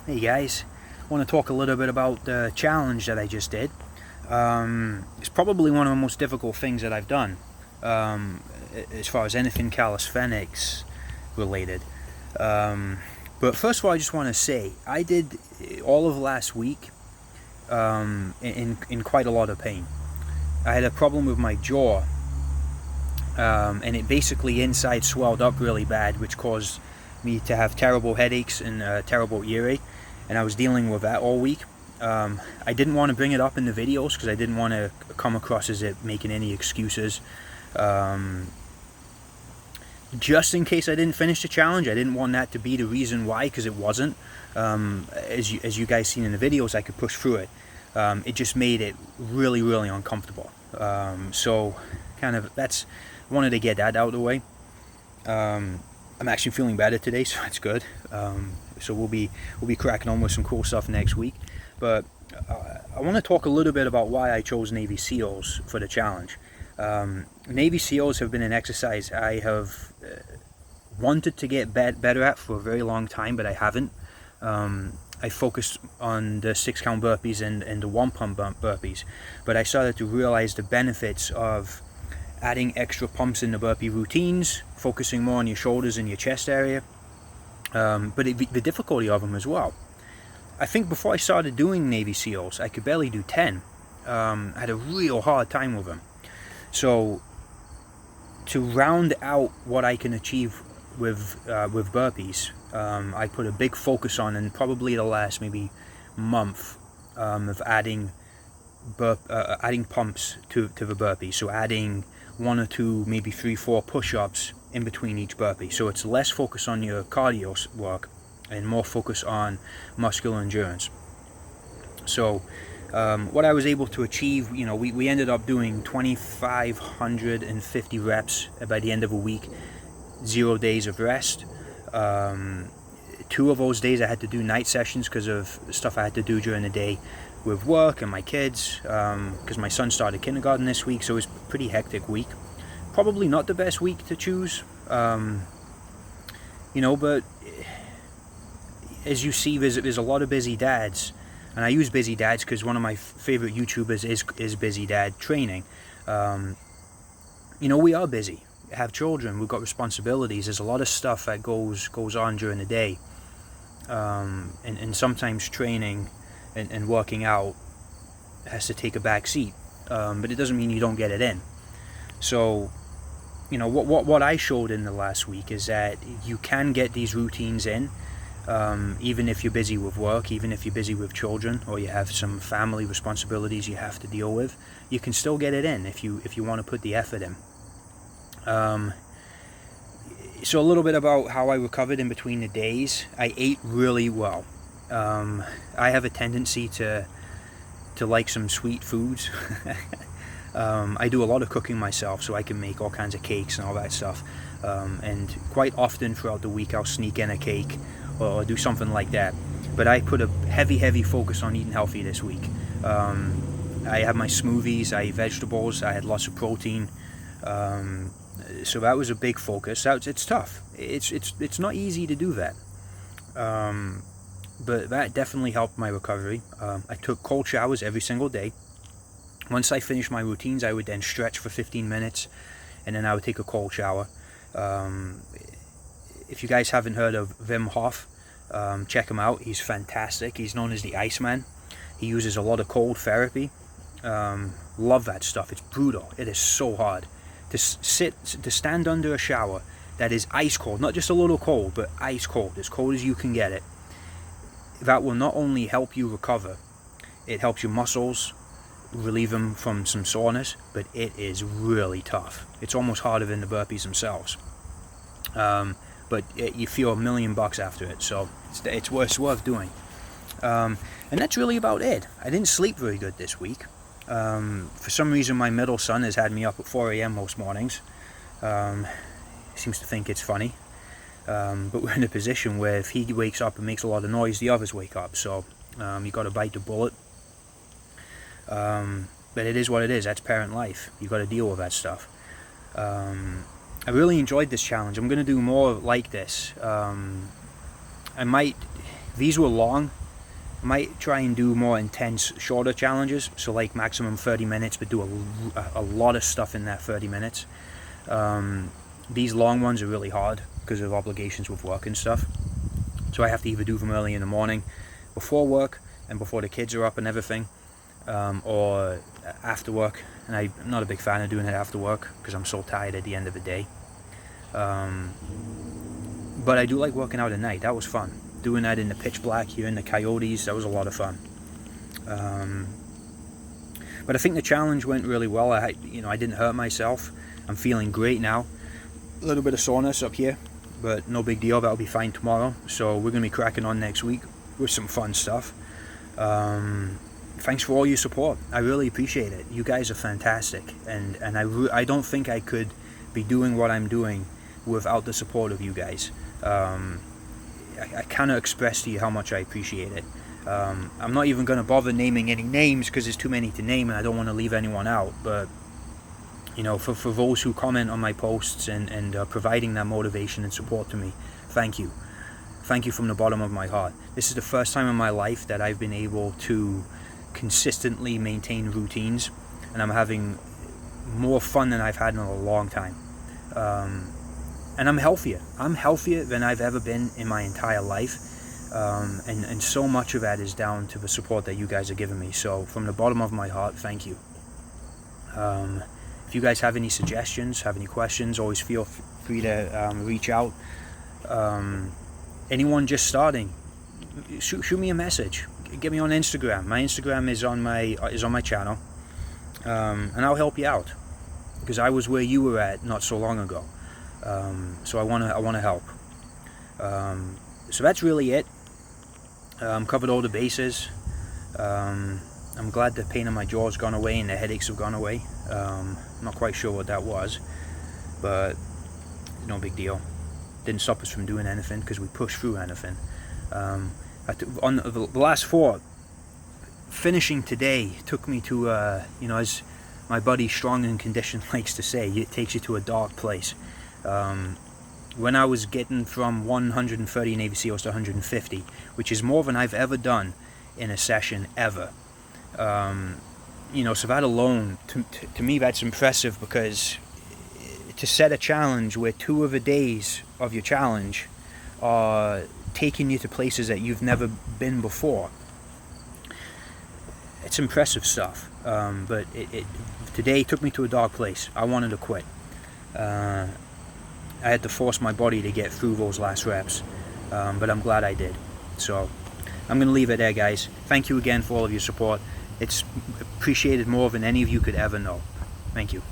Hey guys, I want to talk a little bit about the challenge that I just did. It's probably one of the most difficult things that I've done um, as far as anything calisthenics related. Um, but first of all, I just want to say I did all of last week in quite a lot of pain. I had a problem with my jaw, and it basically inside swelled up really bad, which caused me to have terrible headaches and terrible earache, and I was dealing with that all week. I didn't want to bring it up in the videos because I didn't want to come across as it making any excuses. Um, just in case I didn't finish the challenge, I didn't want that to be the reason why, because it wasn't. As you guys seen in the videos, I could push through it. It just made it really, really uncomfortable. So kind of that's wanted to get that out of the way. I'm actually feeling better today, so that's good. So we'll be cracking on with some cool stuff next week. But I want to talk a little bit about why I chose Navy SEALs for the challenge. Navy SEALs have been an exercise I have wanted to get better at for a very long time, but I haven't. I focused on the 6-count burpees and the 1-pump burpees, but I started to realize the benefits of adding extra pumps in the burpee routines, focusing more on your shoulders and your chest area, but the difficulty of them as well. I think before I started doing Navy SEALs, I could barely do 10. I had a real hard time with them. So to round out what I can achieve with burpees, I put a big focus on, and probably the last maybe month of adding pumps to the burpee. So adding 1 or 2, maybe 3, 4 push-ups in between each burpee. So it's less focus on your cardio work and more focus on muscular endurance. So what I was able to achieve, we ended up doing 2,550 reps by the end of a week, 0 days of rest. 2 of those days I had to do night sessions because of stuff I had to do during the day with work and my kids, because my son started kindergarten this week, so it was a pretty hectic week. Probably not the best week to choose, but as you see, there's a lot of busy dads, and I use busy dads because one of my favorite YouTubers is Busy Dad Training. We are busy, have children, we've got responsibilities, there's a lot of stuff that goes on during the day, and sometimes training and working out has to take a back seat, but it doesn't mean you don't get it in. So what I showed in the last week is that you can get these routines in, even if you're busy with work, even if you're busy with children, or you have some family responsibilities you have to deal with. You can still get it in if you want to put the effort in. So a little bit about how I recovered in between the days. I ate really well. I have a tendency to like some sweet foods. I do a lot of cooking myself, so I can make all kinds of cakes and all that stuff. And quite often throughout the week I'll sneak in a cake or do something like that. But I put a heavy focus on eating healthy this week. I had my smoothies, I ate vegetables, I had lots of protein. So that was a big focus. It's tough. It's not easy to do that. But that definitely helped my recovery. I took cold showers every single day. Once I finished my routines, I would then stretch for 15 minutes, and then I would take a cold shower. If you guys haven't heard of Wim Hof, check him out. He's fantastic. He's known as the Iceman. He uses a lot of cold therapy. Love that stuff. It's brutal. It is so hard to stand under a shower that is ice cold, not just a little cold, but ice cold, as cold as you can get it. That will not only help you recover, it helps your muscles, relieve them from some soreness, but it is really tough. It's almost harder than the burpees themselves. But you feel $1 million after it, so it's worth doing. And that's really about it. I didn't sleep very good this week. For some reason, my middle son has had me up at 4 a.m. most mornings. He seems to think it's funny. But we're in a position where if he wakes up and makes a lot of noise, the others wake up. So you got to bite the bullet. But it is what it is. That's parent life. You got to deal with that stuff. I really enjoyed this challenge. I'm going to do more like this. I might These were long. I might try and do more intense, shorter challenges, so like maximum 30 minutes, but do a lot of stuff in that 30 minutes. These long ones are really hard because of obligations with work and stuff. So I have to either do them early in the morning, before work, and before the kids are up and everything, or after work. And I'm not a big fan of doing it after work because I'm so tired at the end of the day. But I do like working out at night. That was fun. Doing that in the pitch black here in the coyotes, that was a lot of fun. But I think the challenge went really well. I didn't hurt myself. I'm feeling great now. A little bit of soreness up here, but no big deal. That'll be fine tomorrow. So we're gonna be cracking on next week with some fun stuff. Thanks for all your support. I really appreciate it. You guys are fantastic, and I don't think I could be doing what I'm doing without the support of you guys. I cannot express to you how much I appreciate it. I'm not even going to bother naming any names because there's too many to name and I don't want to leave anyone out, but for those who comment on my posts and providing that motivation and support to me, thank you. Thank you from the bottom of my heart. This is the first time in my life that I've been able to consistently maintain routines, and I'm having more fun than I've had in a long time. And I'm healthier. I'm healthier than I've ever been in my entire life. And so much of that is down to the support that you guys are giving me. So from the bottom of my heart, thank you. If you guys have any suggestions, have any questions, always feel free to reach out. Anyone just starting, shoot me a message. Get me on Instagram. My Instagram is on my channel, and I'll help you out because I was where you were at not so long ago. So I wanna help. So that's really it. Covered all the bases. I'm glad the pain in my jaw's gone away and the headaches have gone away. I'm not quite sure what that was, but no big deal. Didn't stop us from doing anything because we pushed through anything. On the last 4, finishing today took me to, as my buddy Strong and Conditioned likes to say, it takes you to a dark place. When I was getting from 130 Navy SEALs to 150, which is more than I've ever done in a session ever. So that alone, to me, that's impressive because to set a challenge where 2 of the days of your challenge are taking you to places that you've never been before, it's impressive stuff. But today took me to a dark place. I wanted to quit. I had to force my body to get through those last reps, but I'm glad I did. So I'm going to leave it there, guys. Thank you again for all of your support. It's appreciated more than any of you could ever know. Thank you.